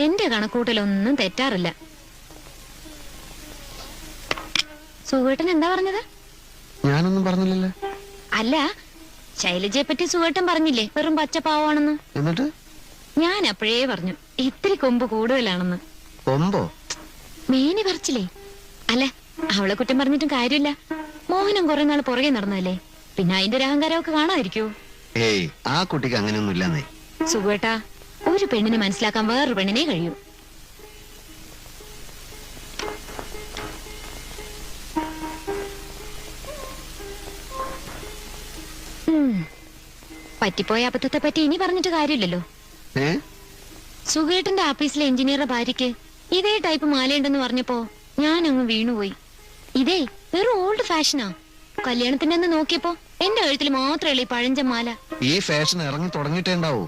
എന്റെ കണക്കൂട്ടലൊന്നും തെറ്റാറില്ല. സുഖേട്ടൻ എന്താ പറഞ്ഞത്? ഞാനൊന്നും പറഞ്ഞില്ലല്ലോ. അല്ല, ശൈലജയെ പറ്റി സുഖേട്ടൻ പറഞ്ഞില്ലേ വെറും പച്ചപ്പാവാണെന്ന്? എന്നിട്ട് ഞാൻ അപ്പോഴേ പറഞ്ഞു ഇത്തിരി കൊമ്പ് കൂടുതലാണെന്ന്. കൊമ്പോ? മേനി പറിച്ചില്ലേ? അല്ല, അവളെ കുറ്റം പറഞ്ഞിട്ടും കാര്യമില്ല. മോഹനം കുറെ നാൾ പുറകെ നടന്നല്ലേ, പിന്നെ അതിന്റെ ഒരു അഹങ്കാരമൊക്കെ കാണാതിരിക്കോ? ഏയ്, ആ കുട്ടിക്ക് അങ്ങനെയൊന്നും ഇല്ലെന്നേ. സുഖേട്ടാ, ഒരു പെണ്ണിനെ മനസ്സിലാക്കാൻ വേറൊരു പെണ്ണിനെ കഴിയൂ. പറ്റിപ്പോയ അബദ്ധത്തെ പറ്റി ഇനി പറഞ്ഞിട്ട് കാര്യമില്ലല്ലോ. സുഖേട്ടന്റെ ഓഫീസിലെ എഞ്ചിനീയറുടെ ഭാര്യയ്ക്ക് ഇതേ ടൈപ്പ് മാലയുണ്ടെന്ന് പറഞ്ഞപ്പോ ഞാൻ അങ്ങ് വീണുപോയി. ഇതേ വെറും ഓൾഡ് ഫാഷനാ. കല്യാണത്തിന്റെ അന്ന് നോക്കിയപ്പോ എന്റെ കഴുത്തിൽ മാത്രമല്ലേ ഈ പഴഞ്ചൻ മാല. ഈ ഫാഷൻ ഇറങ്ങി തുടങ്ങിയിട്ടേ ഉണ്ടാവൂ.